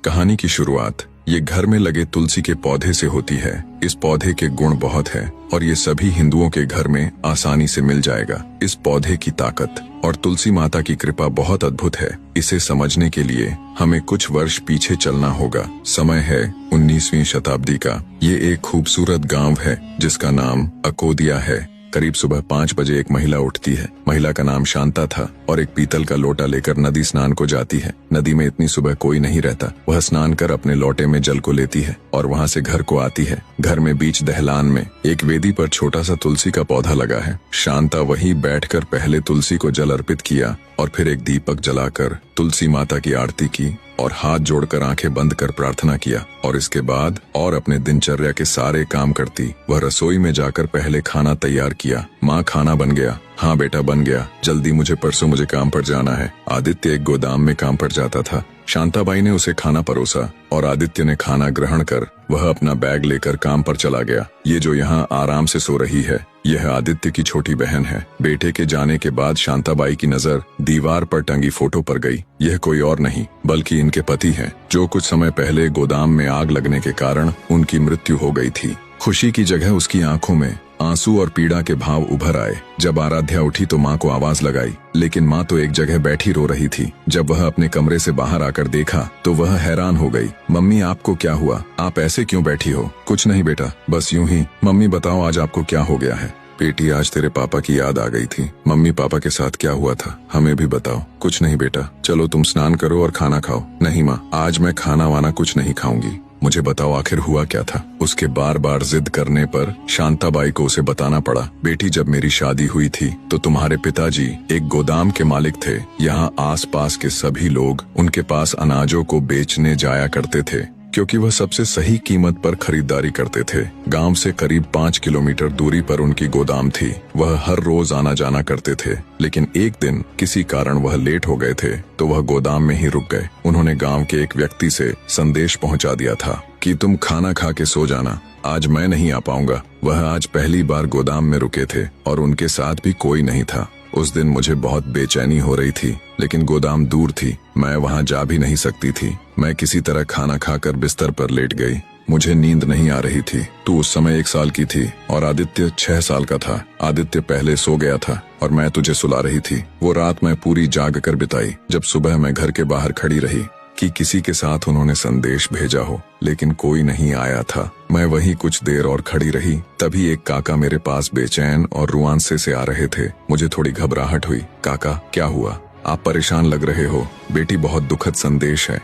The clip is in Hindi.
कहानी की शुरुआत ये घर में लगे तुलसी के पौधे से होती है। इस पौधे के गुण बहुत है और ये सभी हिंदुओं के घर में आसानी से मिल जाएगा। इस पौधे की ताकत और तुलसी माता की कृपा बहुत अद्भुत है। इसे समझने के लिए हमें कुछ वर्ष पीछे चलना होगा। समय है 19वीं शताब्दी का। ये एक खूबसूरत गांव है जिसका नाम अकोदिया है। करीब सुबह 5 बजे एक महिला उठती है। महिला का नाम शांता था और एक पीतल का लोटा लेकर नदी स्नान को जाती है। नदी में इतनी सुबह कोई नहीं रहता। वह स्नान कर अपने लोटे में जल को लेती है और वहाँ से घर को आती है। घर में बीच दहलान में एक वेदी पर छोटा सा तुलसी का पौधा लगा है। शांता वहीं बैठकर पहले तुलसी को जल अर्पित किया और फिर एक दीपक जलाकर तुलसी माता की आरती की और हाथ जोड़कर आंखें बंद कर प्रार्थना किया और इसके बाद और अपने दिनचर्या के सारे काम करती। वह रसोई में जाकर पहले खाना तैयार किया। माँ, खाना बन गया? हाँ बेटा, बन गया। जल्दी, परसों मुझे काम पर जाना है। आदित्य एक गोदाम में काम पर जाता था। शांताबाई ने उसे खाना परोसा और आदित्य ने खाना ग्रहण कर वह अपना बैग लेकर काम पर चला गया। ये जो यहाँ आराम से सो रही है, यह आदित्य की छोटी बहन है। बेटे के जाने के बाद शांताबाई की नजर दीवार पर टंगी फोटो पर गई। यह कोई और नहीं बल्कि इनके पति हैं, जो कुछ समय पहले गोदाम में आग लगने के कारण उनकी मृत्यु हो गई थी। खुशी की जगह उसकी आंखों में आंसू और पीड़ा के भाव उभर आए। जब आराध्या उठी तो माँ को आवाज लगाई, लेकिन माँ तो एक जगह बैठी रो रही थी। जब वह अपने कमरे से बाहर आकर देखा तो वह हैरान हो गई। मम्मी, आपको क्या हुआ? आप ऐसे क्यों बैठी हो? कुछ नहीं बेटा, बस यूं ही। मम्मी बताओ, आज आपको क्या हो गया है? बेटी, आज तेरे पापा की याद आ गई थी। मम्मी, पापा के साथ क्या हुआ था? हमें भी बताओ। कुछ नहीं बेटा, चलो तुम स्नान करो और खाना खाओ। नहीं माँ, आज मैं खाना वाना कुछ नहीं खाऊंगी। मुझे बताओ आखिर हुआ क्या था? उसके बार बार जिद करने पर शांताबाई को उसे बताना पड़ा। बेटी, जब मेरी शादी हुई थी तो तुम्हारे पिताजी एक गोदाम के मालिक थे। यहाँ आसपास के सभी लोग उनके पास अनाजों को बेचने जाया करते थे क्योंकि वह सबसे सही कीमत पर खरीदारी करते थे। गांव से करीब 5 किलोमीटर दूरी पर उनकी गोदाम थी। वह हर रोज आना जाना करते थे, लेकिन एक दिन किसी कारण वह लेट हो गए थे तो वह गोदाम में ही रुक गए। उन्होंने गांव के एक व्यक्ति से संदेश पहुंचा दिया था कि तुम खाना खा के सो जाना, आज मैं नहीं आ पाऊंगा। वह आज पहली बार गोदाम में रुके थे और उनके साथ भी कोई नहीं था। उस दिन मुझे बहुत बेचैनी हो रही थी, लेकिन गोदाम दूर थी, मैं वहां जा भी नहीं सकती थी। मैं किसी तरह खाना खाकर बिस्तर पर लेट गई। मुझे नींद नहीं आ रही थी। तू उस समय 1 साल की थी और आदित्य 6 साल का था। आदित्य पहले सो गया था और मैं तुझे सुला रही थी। वो रात मैं पूरी जाग कर बिताई। जब सुबह मैं घर के बाहर खड़ी रही कि किसी के साथ उन्होंने संदेश भेजा हो, लेकिन कोई नहीं आया था। मैं वहीं कुछ देर और खड़ी रही। तभी एक काका मेरे पास बेचैन और रुआंसे से आ रहे थे। मुझे थोड़ी घबराहट हुई। काका, क्या हुआ? आप परेशान लग रहे हो। बेटी, बहुत दुखद संदेश है।